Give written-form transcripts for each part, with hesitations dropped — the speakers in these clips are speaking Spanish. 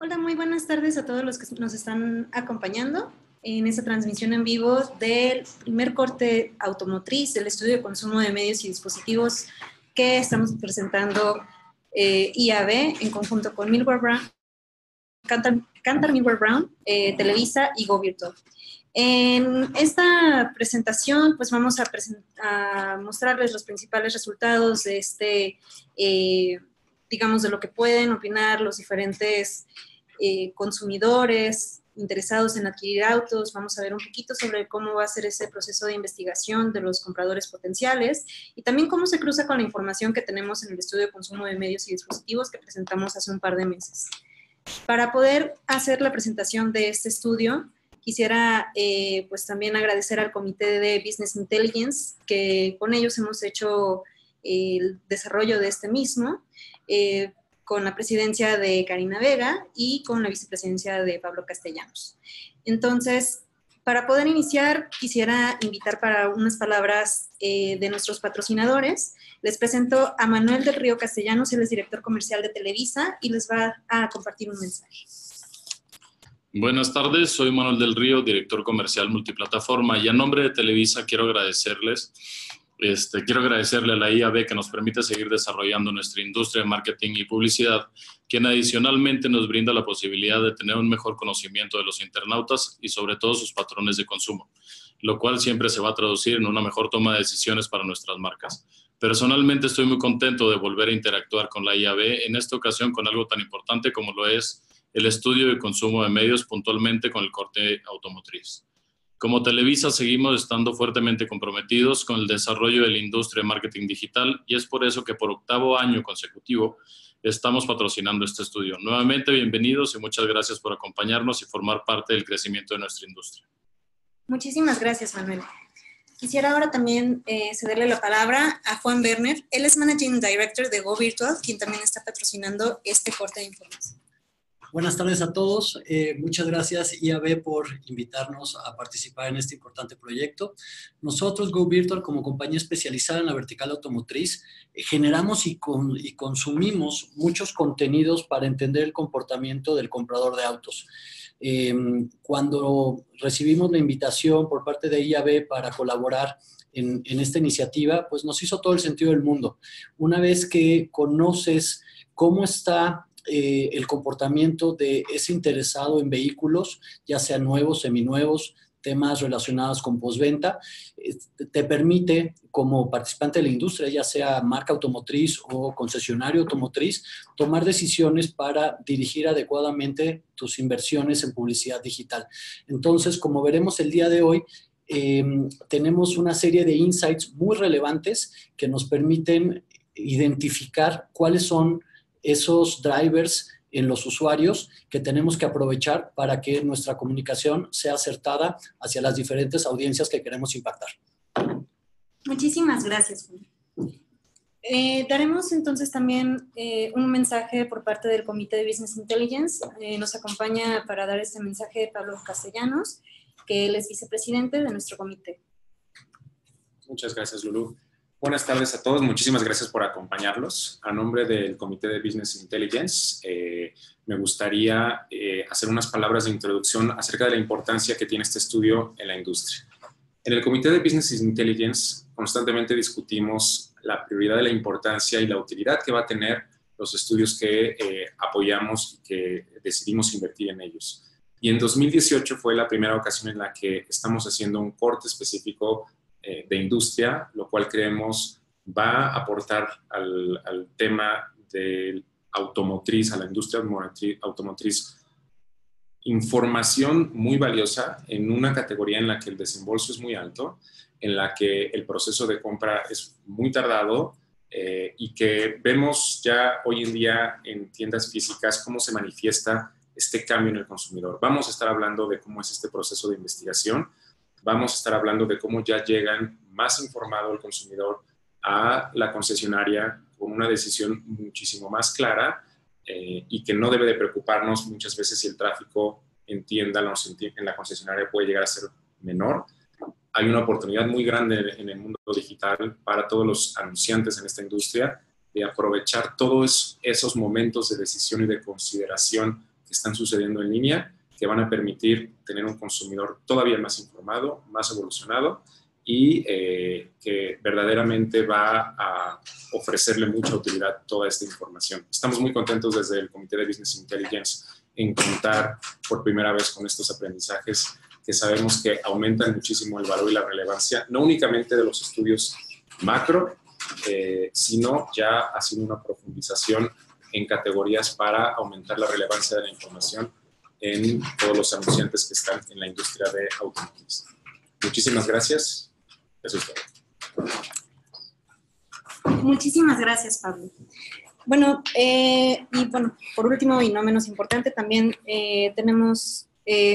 Hola, muy buenas tardes a todos los que nos están acompañando en esta transmisión en vivo del primer corte automotriz del estudio de consumo de medios y dispositivos que estamos presentando IAB en conjunto con Millward Brown, Kantar Millward Brown, Televisa y Go Virtual. En esta presentación, pues vamos a mostrarles los principales resultados de digamos, de lo que pueden opinar los diferentes consumidores interesados en adquirir autos. Vamos a ver un poquito sobre cómo va a ser ese proceso de investigación de los compradores potenciales y también cómo se cruza con la información que tenemos en el estudio de consumo de medios y dispositivos que presentamos hace un par de meses. Para poder hacer la presentación de este estudio, quisiera pues también agradecer al Comité de Business Intelligence, que con ellos hemos hecho el desarrollo de este mismo, con la presidencia de Karina Vega y con la vicepresidencia de Pablo Castellanos. Entonces, para poder iniciar, quisiera invitar para unas palabras de nuestros patrocinadores. Les presento a Manuel del Río Castellanos, él es director comercial de Televisa y les va a compartir un mensaje. Buenas tardes, soy Manuel del Río, director comercial multiplataforma, y a nombre de Televisa quiero agradecerle a la IAB que nos permite seguir desarrollando nuestra industria de marketing y publicidad, quien adicionalmente nos brinda la posibilidad de tener un mejor conocimiento de los internautas y sobre todo sus patrones de consumo, lo cual siempre se va a traducir en una mejor toma de decisiones para nuestras marcas. Personalmente estoy muy contento de volver a interactuar con la IAB, en esta ocasión con algo tan importante como lo es el estudio de consumo de medios, puntualmente con el corte automotriz. Como Televisa seguimos estando fuertemente comprometidos con el desarrollo de la industria de marketing digital y es por eso que por 8º año consecutivo estamos patrocinando este estudio. Nuevamente, bienvenidos y muchas gracias por acompañarnos y formar parte del crecimiento de nuestra industria. Muchísimas gracias, Manuel. Quisiera ahora también cederle la palabra a Juan Werner. Él es Managing Director de Go Virtual, quien también está patrocinando este corte de información. Buenas tardes a todos. Muchas gracias IAB por invitarnos a participar en este importante proyecto. Nosotros, Go Virtual, como compañía especializada en la vertical automotriz, generamos y consumimos muchos contenidos para entender el comportamiento del comprador de autos. Cuando recibimos la invitación por parte de IAB para colaborar en esta iniciativa, pues nos hizo todo el sentido del mundo. Una vez que conoces cómo está el comportamiento de ese interesado en vehículos, ya sean nuevos, seminuevos, temas relacionados con postventa, te permite, como participante de la industria, ya sea marca automotriz o concesionario automotriz, tomar decisiones para dirigir adecuadamente tus inversiones en publicidad digital. Entonces, como veremos el día de hoy, tenemos una serie de insights muy relevantes que nos permiten identificar cuáles son esos drivers en los usuarios que tenemos que aprovechar para que nuestra comunicación sea acertada hacia las diferentes audiencias que queremos impactar. Muchísimas gracias, Juan. Daremos entonces también un mensaje por parte del Comité de Business Intelligence. Nos acompaña para dar este mensaje Pablo Castellanos, que él es vicepresidente de nuestro comité. Muchas gracias, Lulú. Buenas tardes a todos, muchísimas gracias por acompañarnos. A nombre del Comité de Business Intelligence, me gustaría hacer unas palabras de introducción acerca de la importancia que tiene este estudio en la industria. En el Comité de Business Intelligence constantemente discutimos la prioridad de la importancia y la utilidad que va a tener los estudios que apoyamos y que decidimos invertir en ellos. Y en 2018 fue la primera ocasión en la que estamos haciendo un corte específico de industria, lo cual creemos va a aportar al tema del automotriz, a la industria automotriz, información muy valiosa en una categoría en la que el desembolso es muy alto, en la que el proceso de compra es muy tardado y que vemos ya hoy en día en tiendas físicas cómo se manifiesta este cambio en el consumidor. Vamos a estar hablando de cómo es este proceso de investigación. Vamos a estar hablando de cómo ya llegan más informado el consumidor a la concesionaria con una decisión muchísimo más clara y que no debe de preocuparnos muchas veces si el tráfico en tienda en la concesionaria puede llegar a ser menor. Hay una oportunidad muy grande en el mundo digital para todos los anunciantes en esta industria de aprovechar todos esos momentos de decisión y de consideración que están sucediendo en línea, que van a permitir tener un consumidor todavía más informado, más evolucionado y que verdaderamente va a ofrecerle mucha utilidad toda esta información. Estamos muy contentos desde el Comité de Business Intelligence en contar por primera vez con estos aprendizajes que sabemos que aumentan muchísimo el valor y la relevancia, no únicamente de los estudios macro, sino ya haciendo una profundización en categorías para aumentar la relevancia de la información en todos los anunciantes que están en la industria de automotriz. Muchísimas gracias. Eso es todo. Muchísimas gracias, Pablo. Bueno, por último y no menos importante, también tenemos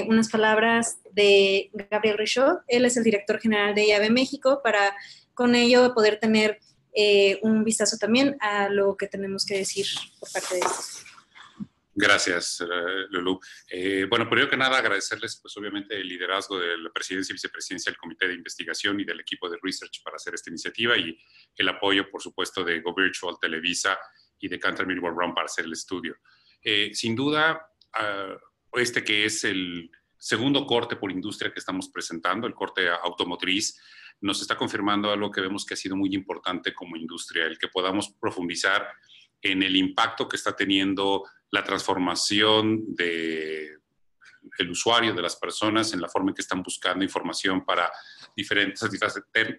unas palabras de Gabriel Richaud. Él es el director general de IAB México, para con ello poder tener un vistazo también a lo que tenemos que decir por parte de esto. Gracias, Lulú. Bueno, primero que nada, agradecerles, pues obviamente, el liderazgo de la presidencia y vicepresidencia del Comité de Investigación y del equipo de Research para hacer esta iniciativa, y el apoyo, por supuesto, de GoVirtual, Televisa y de Cantar Media Brown para hacer el estudio. Sin duda, este que es el segundo corte por industria que estamos presentando, el corte automotriz, nos está confirmando algo que vemos que ha sido muy importante como industria, el que podamos profundizar en el impacto que está teniendo la transformación del usuario, de las personas, en la forma en que están buscando información para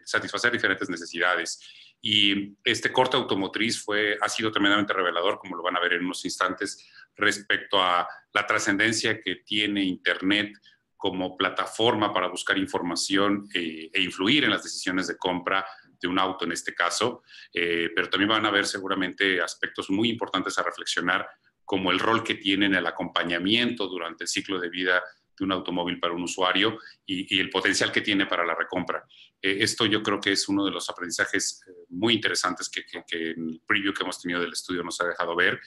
satisfacer diferentes necesidades. Y este corte automotriz ha sido tremendamente revelador, como lo van a ver en unos instantes, respecto a la trascendencia que tiene Internet como plataforma para buscar información e influir en las decisiones de compra de un auto en este caso, pero también van a ver seguramente aspectos muy importantes a reflexionar, como el rol que tiene en el acompañamiento durante el ciclo de vida de un automóvil para un usuario y el potencial que tiene para la recompra. Esto yo creo que es uno de los aprendizajes muy interesantes que en el preview que hemos tenido del estudio nos ha dejado ver.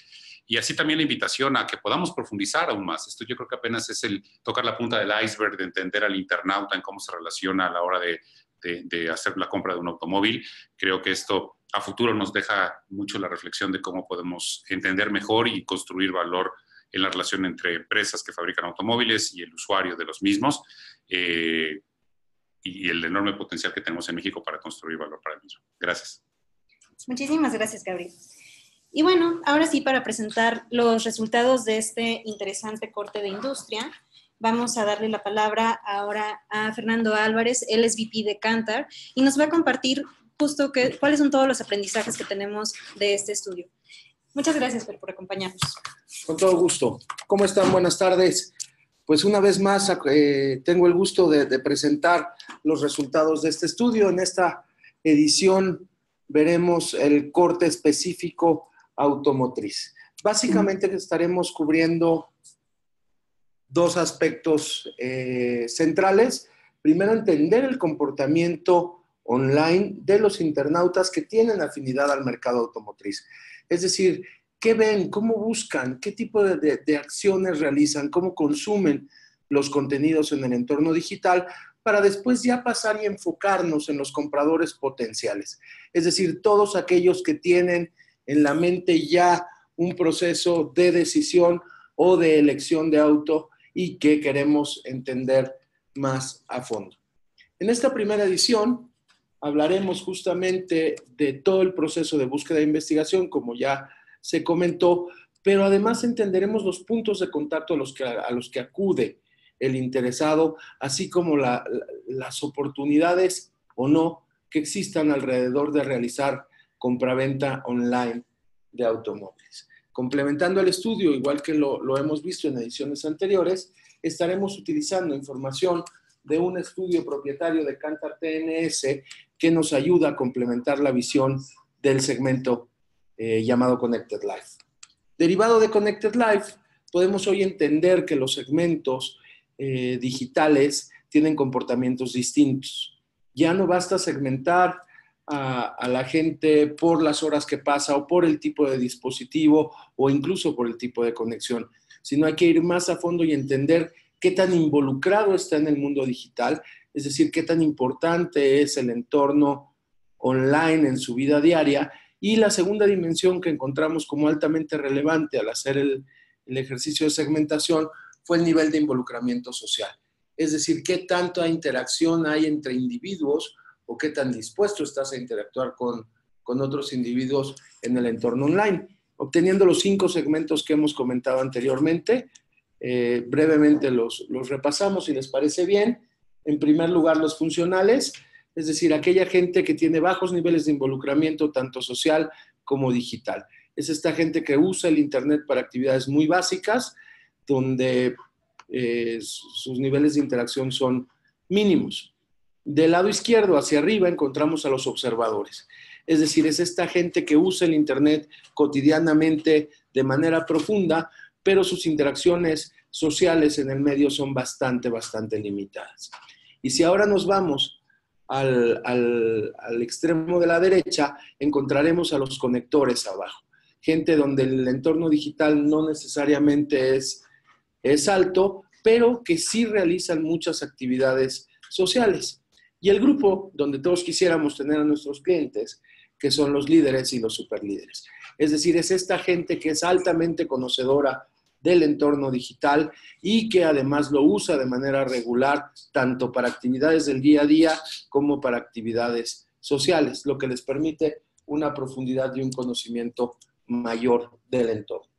Y así también la invitación a que podamos profundizar aún más. Esto yo creo que apenas es el tocar la punta del iceberg de entender al internauta en cómo se relaciona a la hora de hacer la compra de un automóvil. Creo que esto a futuro nos deja mucho la reflexión de cómo podemos entender mejor y construir valor en la relación entre empresas que fabrican automóviles y el usuario de los mismos, y el enorme potencial que tenemos en México para construir valor para el mismo. Gracias. Muchísimas gracias, Gabriel. Y bueno, ahora sí, para presentar los resultados de este interesante corte de industria, vamos a darle la palabra ahora a Fernando Álvarez. Él es VP de Kantar y nos va a compartir justo cuáles son todos los aprendizajes que tenemos de este estudio. Muchas gracias por acompañarnos. Con todo gusto. ¿Cómo están? Buenas tardes. Pues una vez más tengo el gusto de presentar los resultados de este estudio. En esta edición veremos el corte específico automotriz. Básicamente estaremos cubriendo dos aspectos centrales. Primero, entender el comportamiento online de los internautas que tienen afinidad al mercado automotriz. Es decir, ¿qué ven? ¿Cómo buscan? ¿Qué tipo de acciones realizan? ¿Cómo consumen los contenidos en el entorno digital? Para después ya pasar y enfocarnos en los compradores potenciales. Es decir, todos aquellos que tienen en la mente ya un proceso de decisión o de elección de auto y que queremos entender más a fondo. En esta primera edición hablaremos justamente de todo el proceso de búsqueda e investigación, como ya se comentó, pero además entenderemos los puntos de contacto a los que acude el interesado, así como las oportunidades o no que existan alrededor de realizar compraventa online de automóviles. Complementando el estudio, igual que lo hemos visto en ediciones anteriores, estaremos utilizando información de un estudio propietario de Kantar TNS que nos ayuda a complementar la visión del segmento llamado Connected Life. Derivado de Connected Life, podemos hoy entender que los segmentos digitales tienen comportamientos distintos. Ya no basta segmentar a la gente por las horas que pasa o por el tipo de dispositivo o incluso por el tipo de conexión, sino hay que ir más a fondo y entender qué tan involucrado está en el mundo digital, es decir, qué tan importante es el entorno online en su vida diaria. Y la segunda dimensión que encontramos como altamente relevante al hacer el ejercicio de segmentación, fue el nivel de involucramiento social. Es decir, qué tanta interacción hay entre individuos o qué tan dispuesto estás a interactuar con otros individuos en el entorno online. Obteniendo los 5 segmentos que hemos comentado anteriormente, brevemente los repasamos si les parece bien. En primer lugar, los funcionales, es decir, aquella gente que tiene bajos niveles de involucramiento tanto social como digital. Es esta gente que usa el Internet para actividades muy básicas, donde sus niveles de interacción son mínimos. Del lado izquierdo hacia arriba encontramos a los observadores. Es decir, es esta gente que usa el Internet cotidianamente de manera profunda, pero sus interacciones sociales en el medio son bastante limitadas. Y si ahora nos vamos al extremo de la derecha, encontraremos a los conectores abajo. Gente donde el entorno digital no necesariamente es alto, pero que sí realizan muchas actividades sociales. Y el grupo donde todos quisiéramos tener a nuestros clientes, que son los líderes y los superlíderes. Es decir, es esta gente que es altamente conocedora del entorno digital y que además lo usa de manera regular, tanto para actividades del día a día como para actividades sociales, lo que les permite una profundidad y un conocimiento mayor del entorno.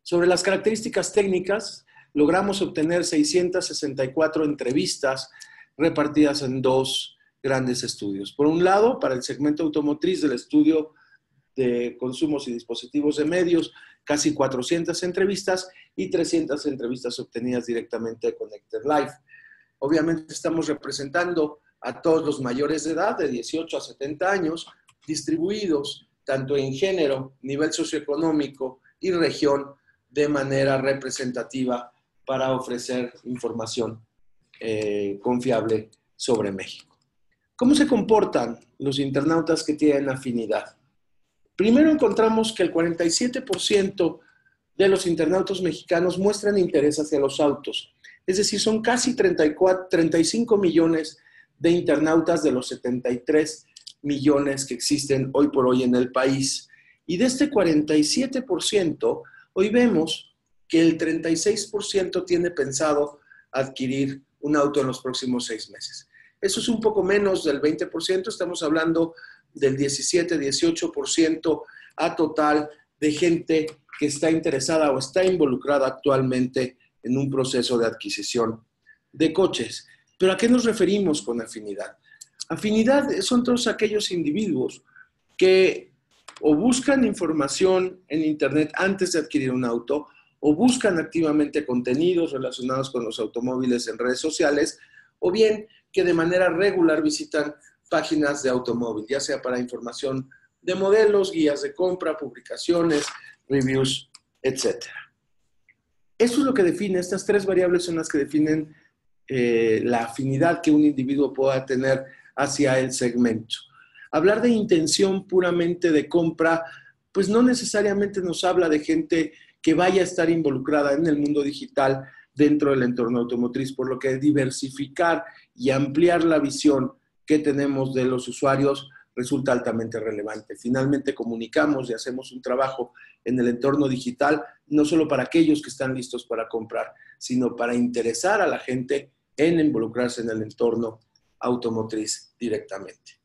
Sobre las características técnicas, logramos obtener 664 entrevistas repartidas en 2 grandes estudios. Por un lado, para el segmento automotriz del estudio de consumos y dispositivos de medios, casi 400 entrevistas y 300 entrevistas obtenidas directamente de Connected Live. Obviamente estamos representando a todos los mayores de edad, de 18 a 70 años, distribuidos tanto en género, nivel socioeconómico y región, de manera representativa para ofrecer información confiable sobre México. ¿Cómo se comportan los internautas que tienen afinidad? Primero encontramos que el 47% de los internautas mexicanos muestran interés hacia los autos. Es decir, son casi 35 millones de internautas de los 73 millones que existen hoy por hoy en el país. Y de este 47%, hoy vemos que el 36% tiene pensado adquirir un auto en los próximos 6 meses. Eso es un poco menos del 20%, estamos hablando del 17-18% a total de gente que está interesada o está involucrada actualmente en un proceso de adquisición de coches. ¿Pero a qué nos referimos con afinidad? Afinidad son todos aquellos individuos que o buscan información en Internet antes de adquirir un auto o buscan activamente contenidos relacionados con los automóviles en redes sociales, o bien que de manera regular visitan páginas de automóvil, ya sea para información de modelos, guías de compra, publicaciones, reviews, etc. Eso es lo que define, estas 3 variables son las que definen la afinidad que un individuo pueda tener hacia el segmento. Hablar de intención puramente de compra, pues no necesariamente nos habla de gente que vaya a estar involucrada en el mundo digital dentro del entorno automotriz, por lo que diversificar y ampliar la visión que tenemos de los usuarios resulta altamente relevante. Finalmente comunicamos y hacemos un trabajo en el entorno digital, no solo para aquellos que están listos para comprar, sino para interesar a la gente en involucrarse en el entorno automotriz directamente.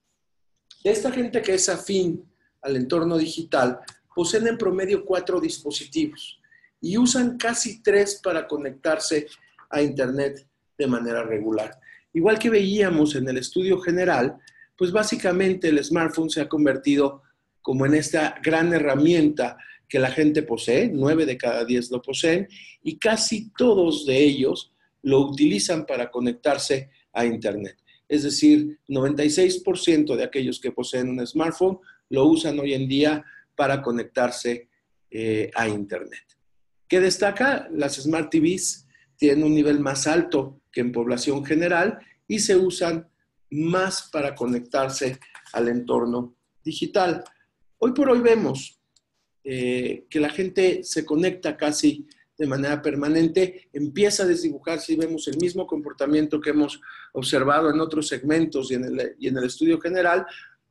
De esta gente que es afín al entorno digital, poseen en promedio 4 dispositivos y usan casi 3 para conectarse a Internet de manera regular. Igual que veíamos en el estudio general, pues básicamente el smartphone se ha convertido como en esta gran herramienta que la gente posee, 9 de cada 10 lo poseen, y casi todos de ellos lo utilizan para conectarse a Internet. Es decir, 96% de aquellos que poseen un smartphone lo usan hoy en día para conectarse a Internet. ¿Qué destaca? Las Smart TVs tienen un nivel más alto que en población general y se usan más para conectarse al entorno digital. Hoy por hoy vemos que la gente se conecta casi de manera permanente, empieza a desdibujarse y vemos el mismo comportamiento que hemos observado en otros segmentos y en el estudio general,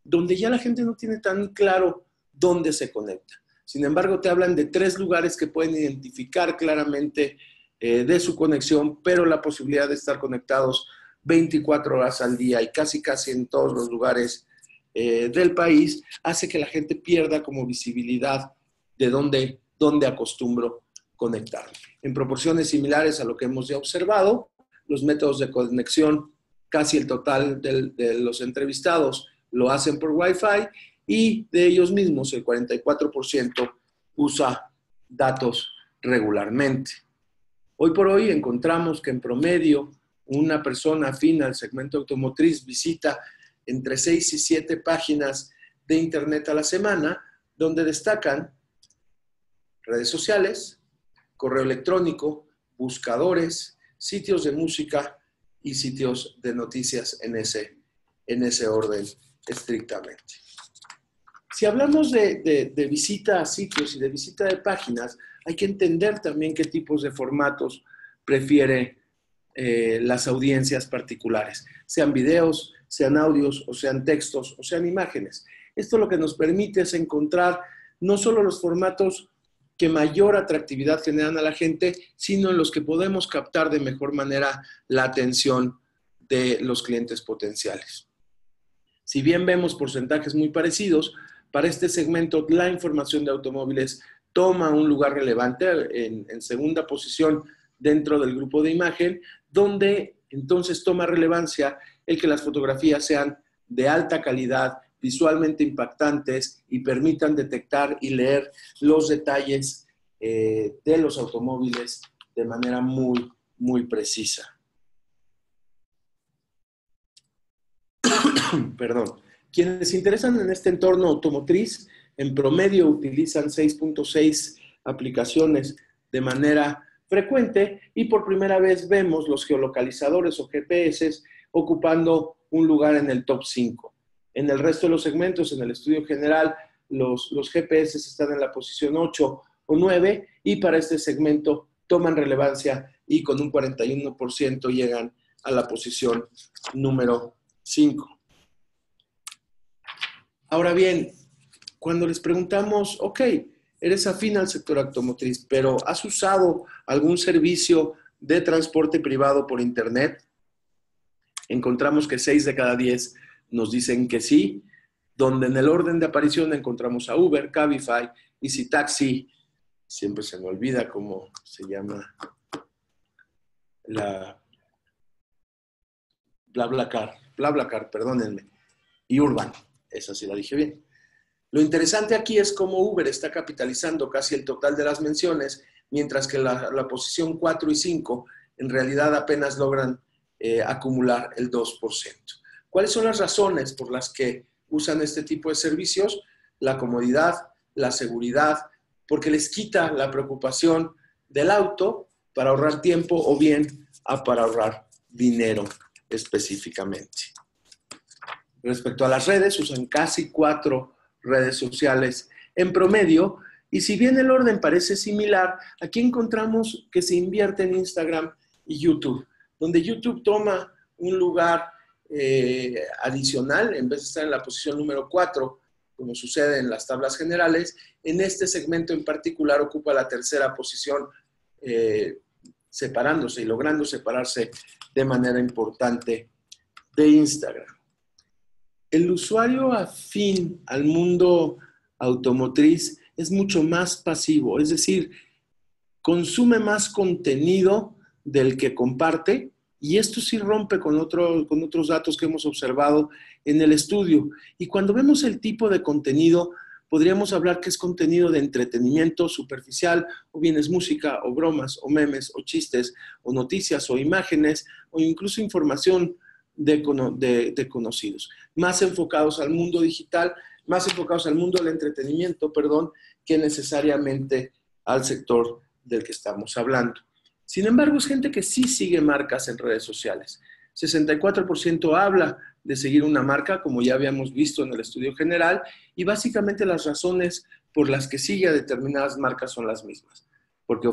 donde ya la gente no tiene tan claro dónde se conecta. Sin embargo, te hablan de 3 lugares que pueden identificar claramente de su conexión, pero la posibilidad de estar conectados 24 horas al día y casi en todos los lugares del país hace que la gente pierda como visibilidad de dónde acostumbro conectarme. En proporciones similares a lo que hemos ya observado, los métodos de conexión, casi el total de los entrevistados lo hacen por Wi-Fi y de ellos mismos el 44% usa datos regularmente. Hoy por hoy encontramos que en promedio una persona afina al segmento automotriz visita entre 6 y 7 páginas de internet a la semana, donde destacan redes sociales, correo electrónico, buscadores, sitios de música y sitios de noticias en ese orden estrictamente. Si hablamos de visita a sitios y de visita de páginas, hay que entender también qué tipos de formatos prefiere las audiencias particulares, sean videos, sean audios, o sean textos, o sean imágenes. Esto lo que nos permite es encontrar no solo los formatos que mayor atractividad generan a la gente, sino en los que podemos captar de mejor manera la atención de los clientes potenciales. Si bien vemos porcentajes muy parecidos, para este segmento la información de automóviles toma un lugar relevante en segunda posición dentro del grupo de imagen, donde entonces toma relevancia el que las fotografías sean de alta calidad, visualmente impactantes y permitan detectar y leer los detalles de los automóviles de manera muy, muy precisa. Perdón. Quienes se interesan en este entorno automotriz, en promedio utilizan 6.6 aplicaciones de manera frecuente y por primera vez vemos los geolocalizadores o GPS ocupando un lugar en el top 5. En el resto de los segmentos, en el estudio general, los GPS están en la posición 8 o 9 y para este segmento toman relevancia y con un 41% llegan a la posición número 5. Ahora bien, cuando les preguntamos, ok, eres afín al sector automotriz, pero ¿has usado algún servicio de transporte privado por internet? Encontramos que 6 de cada 10 nos dicen que sí, donde en el orden de aparición encontramos a Uber, Cabify, Easy Taxi, siempre se me olvida cómo se llama la BlaBlaCar, perdónenme, y Urban, esa sí la dije bien. Lo interesante aquí es cómo Uber está capitalizando casi el total de las menciones, mientras que la posición 4 y 5 en realidad apenas logran acumular el 2%. ¿Cuáles son las razones por las que usan este tipo de servicios? La comodidad, la seguridad, porque les quita la preocupación del auto para ahorrar tiempo o bien para ahorrar dinero específicamente. Respecto a las redes, usan casi 4 redes sociales en promedio, y si bien el orden parece similar, aquí encontramos que se invierte en Instagram y YouTube, donde YouTube toma un lugar adicional, en vez de estar en la posición número 4, como sucede en las tablas generales, en este segmento en particular ocupa la tercera posición, separándose y logrando separarse de manera importante de Instagram. El usuario afín al mundo automotriz es mucho más pasivo, es decir, consume más contenido del que comparte, y esto sí rompe con otros datos que hemos observado en el estudio. Y cuando vemos el tipo de contenido, podríamos hablar que es contenido de entretenimiento superficial, o bien es música, o bromas, o memes, o chistes, o noticias, o imágenes, o incluso información de conocidos, más enfocados al mundo digital, más enfocados al mundo del entretenimiento, que necesariamente al sector del que estamos hablando. Sin embargo, es gente que sí sigue marcas en redes sociales. 64% habla de seguir una marca, como ya habíamos visto en el estudio general, y básicamente las razones por las que sigue a determinadas marcas son las mismas. Porque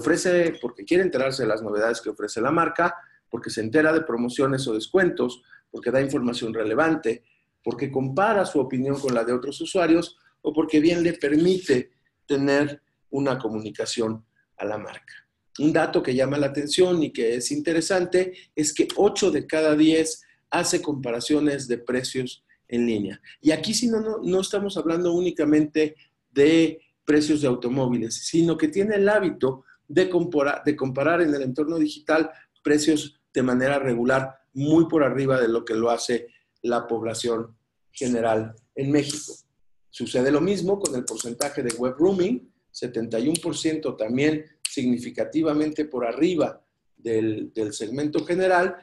quiere enterarse de las novedades que ofrece la marca, porque se entera de promociones o descuentos, porque da información relevante, porque compara su opinión con la de otros usuarios, o porque bien le permite tener una comunicación a la marca. Un dato que llama la atención y que es interesante es que 8 de cada 10 hace comparaciones de precios en línea. Y aquí sí no estamos hablando únicamente de precios de automóviles, sino que tiene el hábito de comparar en el entorno digital precios de manera regular, muy por arriba de lo que lo hace la población general en México. Sucede lo mismo con el porcentaje de web roaming, 71% también significativamente por arriba del segmento general,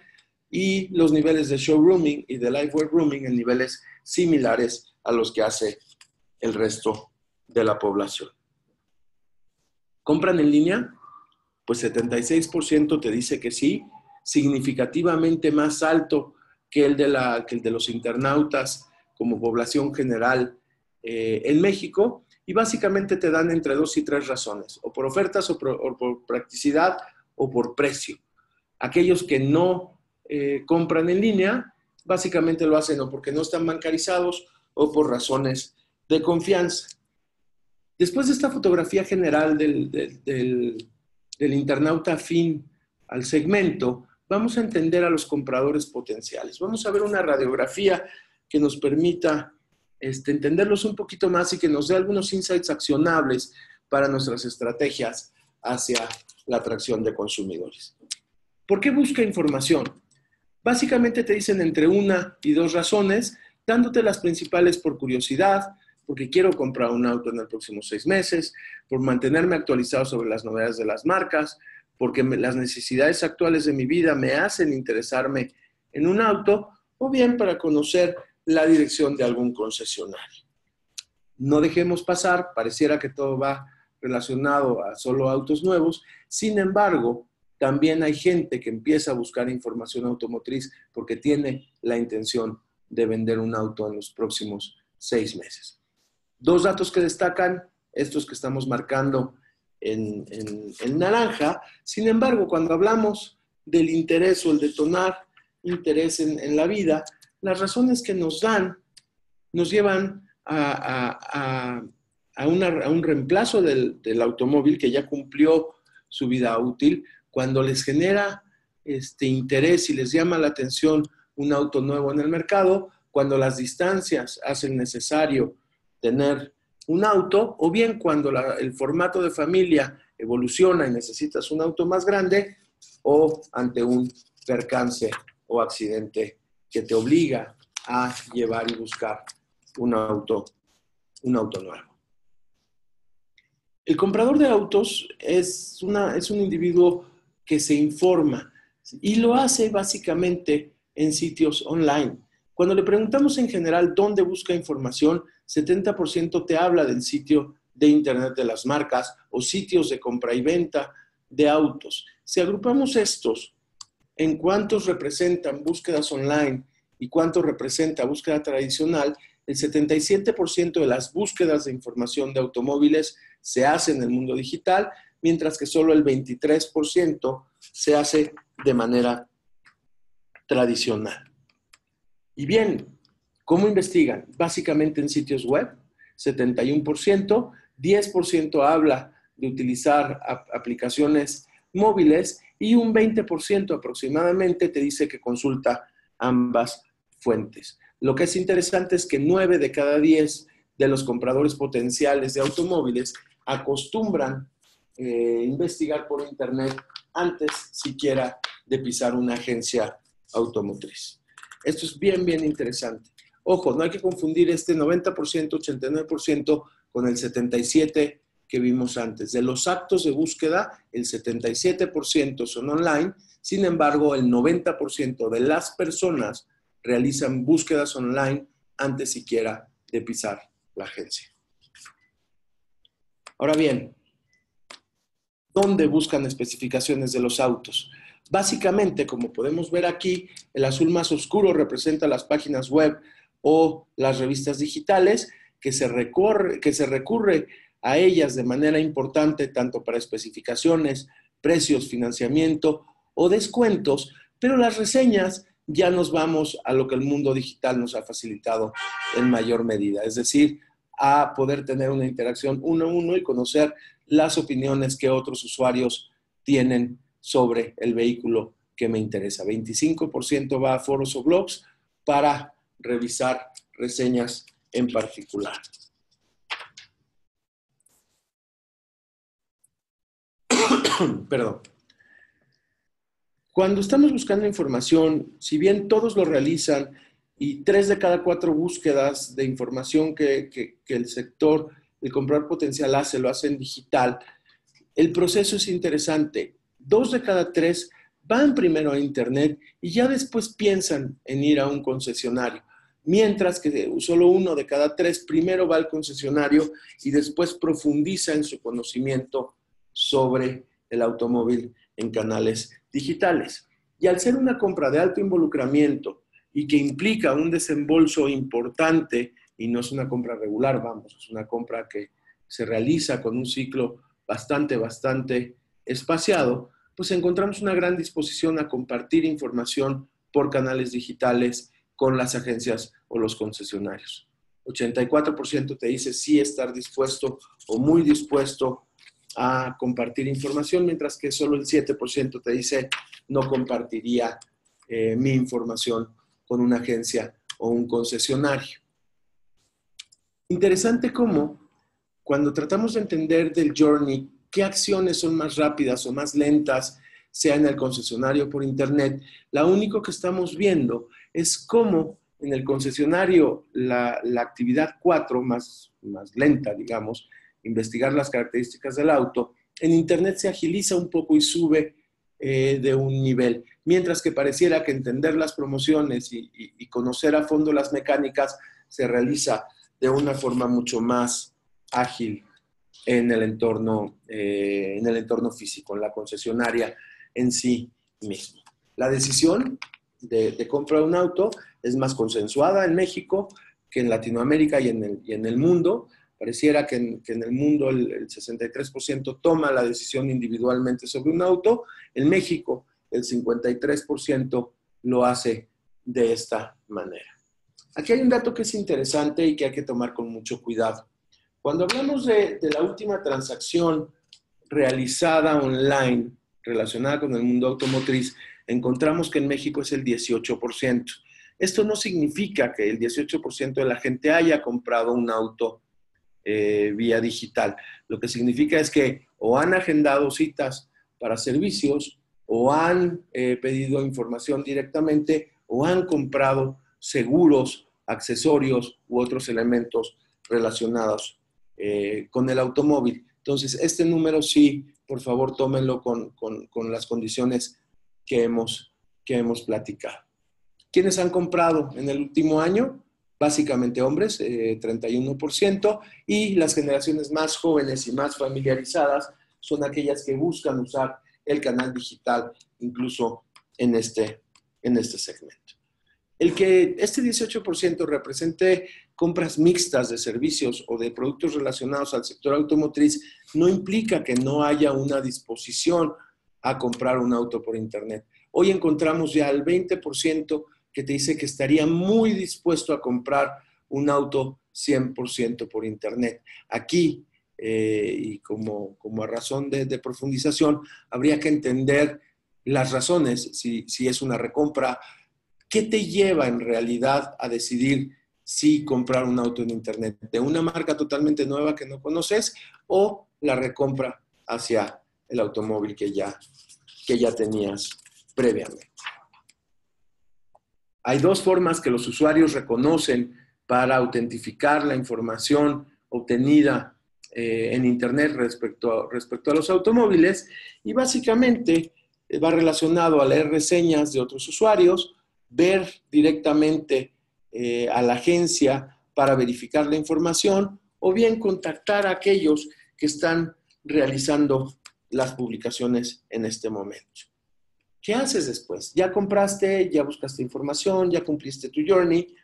y los niveles de show roaming y de live web roaming en niveles similares a los que hace el resto de la población. ¿Compran en línea? Pues 76% te dice que sí, significativamente más alto que el de los internautas como población general en México, y básicamente te dan entre 2 y 3 razones, o por ofertas, o por practicidad, o por precio. Aquellos que no compran en línea, básicamente lo hacen o porque no están bancarizados o por razones de confianza. Después de esta fotografía general del internauta afín al segmento, vamos a entender a los compradores potenciales. Vamos a ver una radiografía que nos permita entenderlos un poquito más y que nos dé algunos insights accionables para nuestras estrategias hacia la atracción de consumidores. ¿Por qué busca información? Básicamente te dicen entre 1 y 2 razones, dándote las principales por curiosidad, porque quiero comprar un auto en los próximos 6 meses, por mantenerme actualizado sobre las novedades de las marcas, porque las necesidades actuales de mi vida me hacen interesarme en un auto, o bien para conocer la dirección de algún concesionario. No dejemos pasar, pareciera que todo va relacionado a solo autos nuevos. Sin embargo, también hay gente que empieza a buscar información automotriz porque tiene la intención de vender un auto en los próximos 6 meses. 2 datos que destacan, estos que estamos marcando en naranja. Sin embargo, cuando hablamos del interés o el detonar interés en la vida, las razones que nos dan nos llevan a un reemplazo del automóvil que ya cumplió su vida útil, cuando les genera interés y les llama la atención un auto nuevo en el mercado, cuando las distancias hacen necesario tener un auto, o bien cuando el formato de familia evoluciona y necesitas un auto más grande, o ante un percance o accidente que te obliga a llevar y buscar un auto nuevo. El comprador de autos es un individuo que se informa y lo hace básicamente en sitios online. Cuando le preguntamos en general dónde busca información, 70% te habla del sitio de internet de las marcas o sitios de compra y venta de autos. Si agrupamos estos en cuántos representan búsquedas online y cuánto representa búsqueda tradicional, el 77% de las búsquedas de información de automóviles se hace en el mundo digital, mientras que solo el 23% se hace de manera tradicional. Y bien, ¿cómo investigan? Básicamente en sitios web, 71%, 10% habla de utilizar aplicaciones móviles y un 20% aproximadamente te dice que consulta ambas fuentes. Lo que es interesante es que 9 de cada 10 de los compradores potenciales de automóviles acostumbran investigar por internet antes siquiera de pisar una agencia automotriz. Esto es bien, bien interesante. Ojo, no hay que confundir este 90%, 89% con el 77% que vimos antes. De los actos de búsqueda, el 77% son online. Sin embargo, el 90% de las personas realizan búsquedas online antes siquiera de pisar la agencia. Ahora bien, ¿dónde buscan especificaciones de los autos? Básicamente, como podemos ver aquí, el azul más oscuro representa las páginas web o las revistas digitales que se recurre a ellas de manera importante tanto para especificaciones, precios, financiamiento o descuentos, pero las reseñas ya nos vamos a lo que el mundo digital nos ha facilitado en mayor medida, es decir, a poder tener una interacción uno a uno y conocer las opiniones que otros usuarios tienen sobre el vehículo que me interesa. 25% va a foros o blogs para revisar reseñas en particular. Perdón. Cuando estamos buscando información, si bien todos lo realizan y 3 de cada 4 búsquedas de información que el sector, el comprador potencial hace, lo hace en digital, el proceso es interesante. 2 de cada 3 van primero a Internet y ya después piensan en ir a un concesionario. Mientras que solo 1 de cada 3 primero va al concesionario y después profundiza en su conocimiento sobre el automóvil en canales digitales. Y al ser una compra de alto involucramiento y que implica un desembolso importante, y no es una compra regular, vamos, es una compra que se realiza con un ciclo bastante espaciado, pues encontramos una gran disposición a compartir información por canales digitales con las agencias o los concesionarios. 84% te dice sí estar dispuesto o muy dispuesto a compartir información, mientras que solo el 7% te dice no compartiría mi información con una agencia o un concesionario. Interesante cómo cuando tratamos de entender del journey qué acciones son más rápidas o más lentas, sea en el concesionario o por internet, lo único que estamos viendo es cómo en el concesionario la actividad 4, más lenta, digamos, investigar las características del auto, en internet se agiliza un poco y sube de un nivel, mientras que pareciera que entender las promociones y conocer a fondo las mecánicas se realiza de una forma mucho más ágil en el entorno físico, en la concesionaria en sí mismo. La decisión de compra de un auto es más consensuada en México que en Latinoamérica y en el mundo. Pareciera que en el mundo el 63% toma la decisión individualmente sobre un auto. En México el 53% lo hace de esta manera. Aquí hay un dato que es interesante y que hay que tomar con mucho cuidado. Cuando hablamos de la última transacción realizada online relacionada con el mundo automotriz, encontramos que en México es el 18%. Esto no significa que el 18% de la gente haya comprado un auto vía digital. Lo que significa es que o han agendado citas para servicios, o han pedido información directamente, o han comprado seguros, accesorios u otros elementos relacionados con el automóvil. Entonces, este número sí, por favor, tómenlo con las condiciones que hemos platicado. ¿Quiénes han comprado en el último año? Básicamente hombres, 31%, y las generaciones más jóvenes y más familiarizadas son aquellas que buscan usar el canal digital, incluso en este segmento. El que este 18% represente compras mixtas de servicios o de productos relacionados al sector automotriz no implica que no haya una disposición a comprar un auto por internet. Hoy encontramos ya el 20% que te dice que estaría muy dispuesto a comprar un auto 100% por internet. Aquí, y como a razón de profundización, habría que entender las razones, si es una recompra, ¿qué te lleva en realidad a decidir si comprar un auto en internet? ¿De una marca totalmente nueva que no conoces o la recompra hacia el automóvil que ya tenías previamente? Hay dos formas que los usuarios reconocen para autentificar la información obtenida en internet respecto a los automóviles, y básicamente va relacionado a leer reseñas de otros usuarios, ver directamente a la agencia para verificar la información, o bien contactar a aquellos que están realizando las publicaciones en este momento. ¿Qué haces después? Ya compraste, ya buscaste información, ya cumpliste tu journey.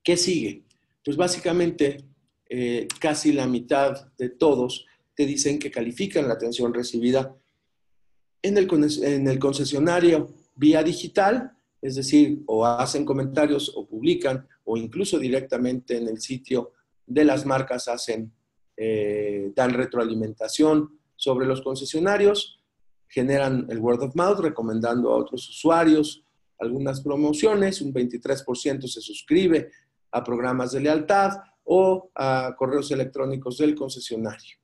¿Qué sigue? Pues básicamente casi la mitad de todos te dicen que califican la atención recibida en el concesionario vía digital, es decir, o hacen comentarios o publican, o incluso directamente en el sitio de las marcas dan retroalimentación sobre los concesionarios, generan el word of mouth recomendando a otros usuarios algunas promociones, un 23% se suscribe a programas de lealtad o a correos electrónicos del concesionario.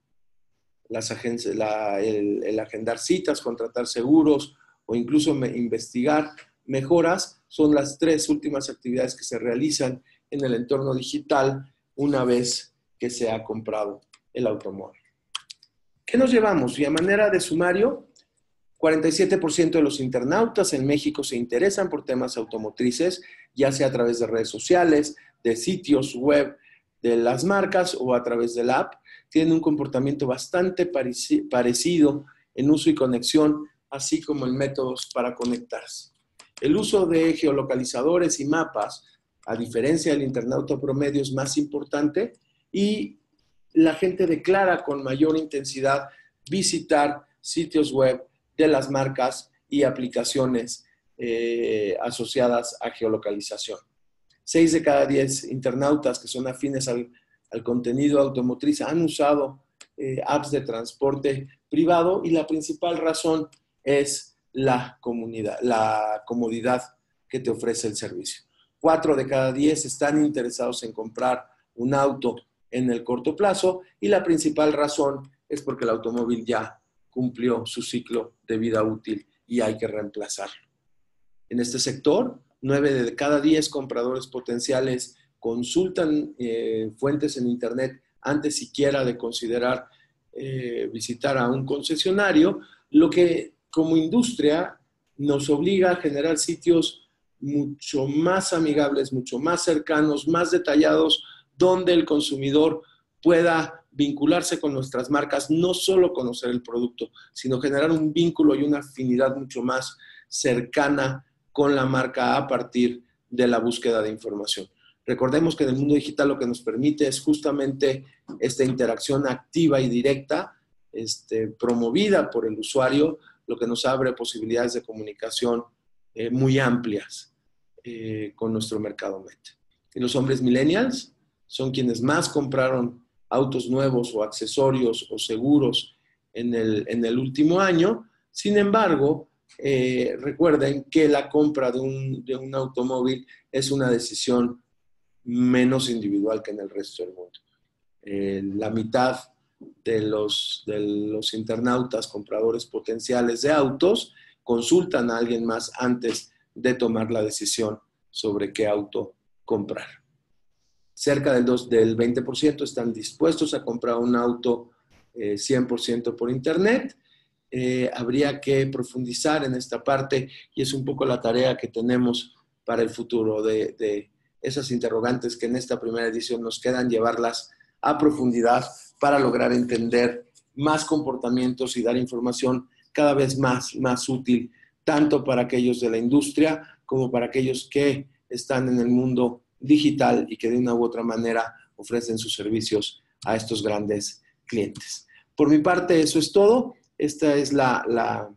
El agendar citas, contratar seguros o incluso investigar mejoras son las 3 últimas actividades que se realizan en el entorno digital una vez que se ha comprado el automóvil. ¿Qué nos llevamos? Y a manera de sumario, 47% de los internautas en México se interesan por temas automotrices, ya sea a través de redes sociales, de sitios web de las marcas o a través de la app. Tienen un comportamiento bastante parecido en uso y conexión, así como en métodos para conectarse. El uso de geolocalizadores y mapas, a diferencia del internauta promedio, es más importante y la gente declara con mayor intensidad visitar sitios web de las marcas y aplicaciones asociadas a geolocalización. 6 de cada 10 internautas que son afines al contenido automotriz han usado apps de transporte privado y la principal razón es la comodidad que te ofrece el servicio. 4 de cada 10 están interesados en comprar un auto en el corto plazo y la principal razón es porque el automóvil ya cumplió su ciclo de vida útil y hay que reemplazarlo. En este sector, 9 de cada 10 compradores potenciales consultan fuentes en Internet antes siquiera de considerar visitar a un concesionario, lo que como industria nos obliga a generar sitios mucho más amigables, mucho más cercanos, más detallados, donde el consumidor pueda vincularse con nuestras marcas, no solo conocer el producto, sino generar un vínculo y una afinidad mucho más cercana con la marca a partir de la búsqueda de información. Recordemos que en el mundo digital lo que nos permite es justamente esta interacción activa y directa, promovida por el usuario, lo que nos abre posibilidades de comunicación muy amplias con nuestro mercado meta. Y los hombres millennials son quienes más compraron autos nuevos o accesorios o seguros en el último año. Sin embargo, recuerden que la compra de un automóvil es una decisión menos individual que en el resto del mundo. La mitad de los internautas compradores potenciales de autos consultan a alguien más antes de tomar la decisión sobre qué auto comprar. Cerca del 20% están dispuestos a comprar un auto 100% por Internet. Habría que profundizar en esta parte y es un poco la tarea que tenemos para el futuro de esas interrogantes que en esta primera edición nos quedan, llevarlas a profundidad para lograr entender más comportamientos y dar información cada vez más útil, tanto para aquellos de la industria como para aquellos que están en el mundo digital y que de una u otra manera ofrecen sus servicios a estos grandes clientes. Por mi parte, eso es todo. Esta es la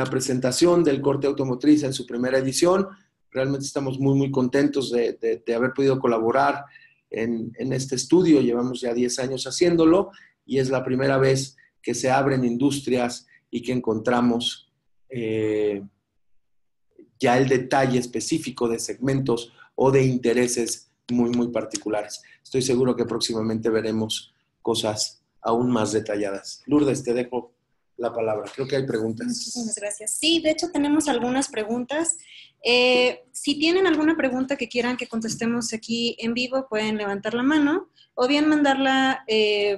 presentación del Corte Automotriz en su primera edición. Realmente estamos muy contentos de haber podido colaborar en este estudio. Llevamos ya 10 años haciéndolo y es la primera vez que se abren industrias y que encontramos ya el detalle específico de segmentos o de intereses muy particulares. Estoy seguro que próximamente veremos cosas aún más detalladas. Lourdes, te dejo la palabra. Creo que hay preguntas. Muchísimas gracias. Sí, de hecho tenemos algunas preguntas. Si tienen alguna pregunta que quieran que contestemos aquí en vivo, pueden levantar la mano o bien mandarla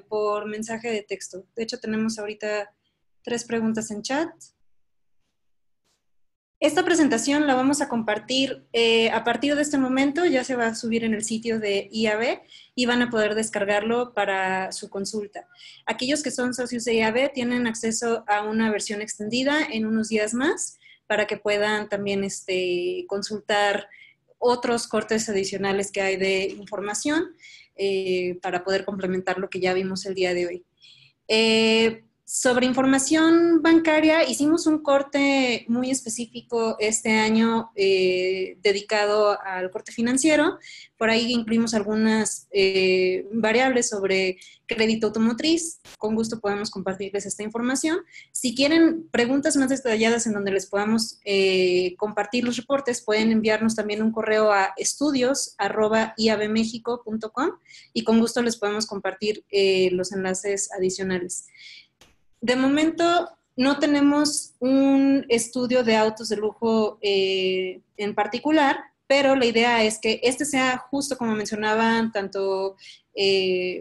por mensaje de texto. De hecho, tenemos ahorita 3 preguntas en chat. Esta presentación la vamos a compartir a partir de este momento, ya se va a subir en el sitio de IAB y van a poder descargarlo para su consulta. Aquellos que son socios de IAB tienen acceso a una versión extendida en unos días más para que puedan también consultar otros cortes adicionales que hay de información para poder complementar lo que ya vimos el día de hoy. Sobre información bancaria, hicimos un corte muy específico este año dedicado al corte financiero. Por ahí incluimos algunas variables sobre crédito automotriz. Con gusto podemos compartirles esta información. Si quieren preguntas más detalladas en donde les podamos compartir los reportes, pueden enviarnos también un correo a estudios@iabmexico.com y con gusto les podemos compartir los enlaces adicionales. De momento no tenemos un estudio de autos de lujo en particular, pero la idea es que este sea justo como mencionaban tanto,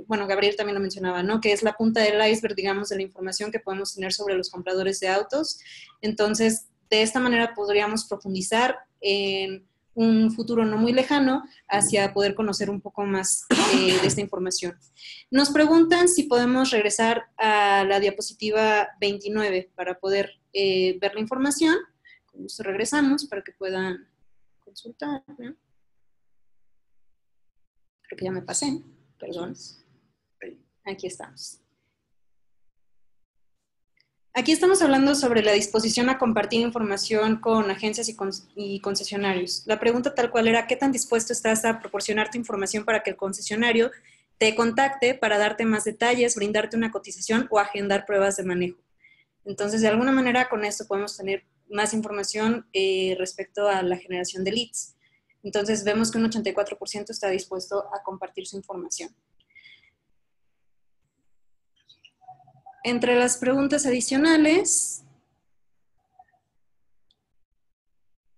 bueno, Gabriel también lo mencionaba, ¿no? Que es la punta del iceberg, digamos, de la información que podemos tener sobre los compradores de autos. Entonces, de esta manera podríamos profundizar en un futuro no muy lejano hacia poder conocer un poco más de esta información. Nos preguntan si podemos regresar a la diapositiva 29 para poder ver la información. Con gusto regresamos para que puedan consultar, ¿no? Creo que ya me pasé, perdón. Aquí estamos. Aquí estamos hablando sobre la disposición a compartir información con agencias y concesionarios. La pregunta tal cual era, ¿qué tan dispuesto estás a proporcionar tu información para que el concesionario te contacte para darte más detalles, brindarte una cotización o agendar pruebas de manejo? Entonces, de alguna manera, con esto podemos tener más información respecto a la generación de leads. Entonces, vemos que un 84% está dispuesto a compartir su información. Entre las preguntas adicionales...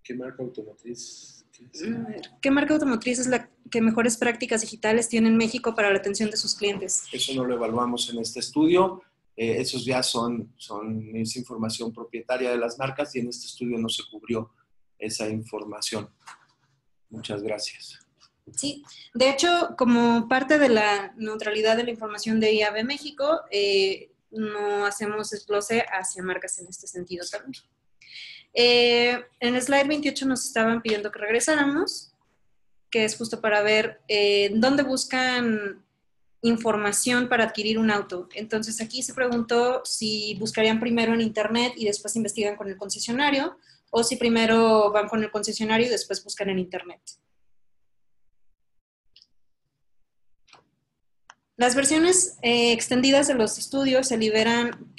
¿Qué marca automotriz? ¿Qué marca automotriz es la que mejores prácticas digitales tiene en México para la atención de sus clientes? Eso no lo evaluamos en este estudio. Esos ya es información propietaria de las marcas y en este estudio no se cubrió esa información. Muchas gracias. Sí, de hecho, como parte de la neutralidad de la información de IAB México, no hacemos desglose hacia marcas en este sentido también. En el slide 28 nos estaban pidiendo que regresáramos, que es justo para ver dónde buscan información para adquirir un auto. Entonces aquí se preguntó si buscarían primero en internet y después investigan con el concesionario, o si primero van con el concesionario y después buscan en internet. Las versiones extendidas de los estudios se liberan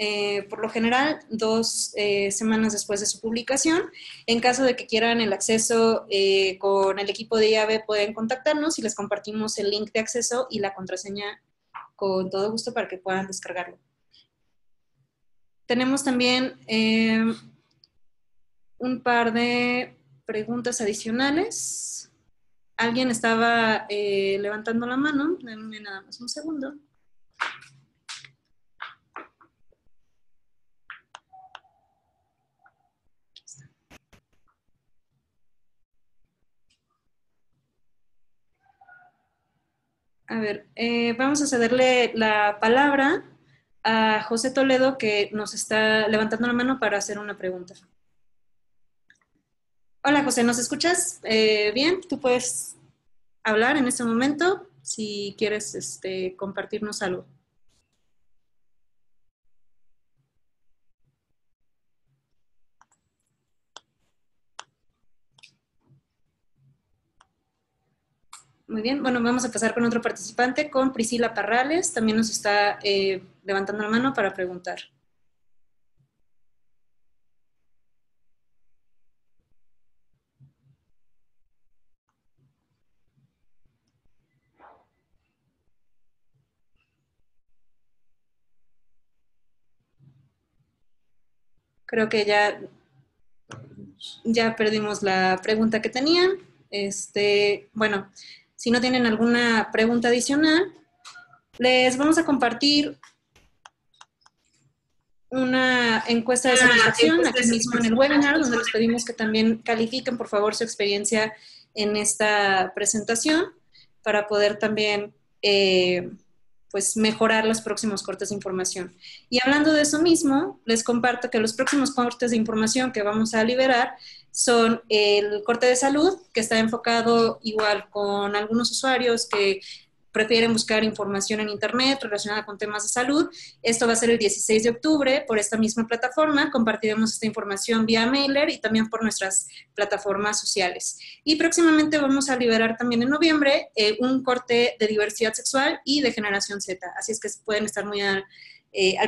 por lo general 2 semanas después de su publicación. En caso de que quieran el acceso con el equipo de IAB, pueden contactarnos y les compartimos el link de acceso y la contraseña con todo gusto para que puedan descargarlo. Tenemos también un par de preguntas adicionales. Alguien estaba levantando la mano. Denme nada más un segundo. A ver, vamos a cederle la palabra a José Toledo, que nos está levantando la mano para hacer una pregunta. Hola, José, ¿nos escuchas? Bien, tú puedes hablar en este momento si quieres compartirnos algo. Muy bien, bueno, vamos a pasar con otro participante, con Priscila Parrales. También nos está levantando la mano para preguntar. Creo que ya perdimos la pregunta que tenían. Bueno, si no tienen alguna pregunta adicional, les vamos a compartir una encuesta de satisfacción aquí mismo en el webinar, donde les pedimos que también califiquen, por favor, su experiencia en esta presentación para poder también pues mejorar los próximos cortes de información. Y hablando de eso mismo, les comparto que los próximos cortes de información que vamos a liberar son el corte de salud, que está enfocado igual con algunos usuarios que prefieren buscar información en internet relacionada con temas de salud, esto va a ser el 16 de octubre por esta misma plataforma. Compartiremos esta información vía mailer y también por nuestras plataformas sociales. Y próximamente vamos a liberar también en noviembre un corte de diversidad sexual y de generación Z. Así es que pueden estar muy al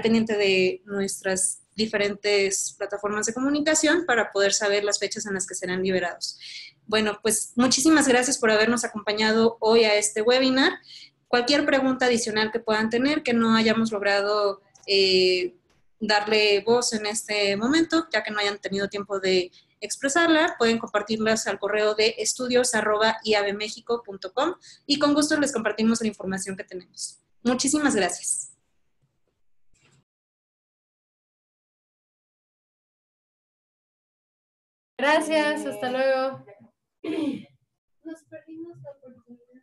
pendiente de nuestras diferentes plataformas de comunicación para poder saber las fechas en las que serán liberados. Bueno, pues muchísimas gracias por habernos acompañado hoy a este webinar. Cualquier pregunta adicional que puedan tener, que no hayamos logrado darle voz en este momento, ya que no hayan tenido tiempo de expresarla, pueden compartirlas al correo de estudios@iabmexico.com y con gusto les compartimos la información que tenemos. Muchísimas gracias. Gracias, hasta luego. Nos perdimos la oportunidad.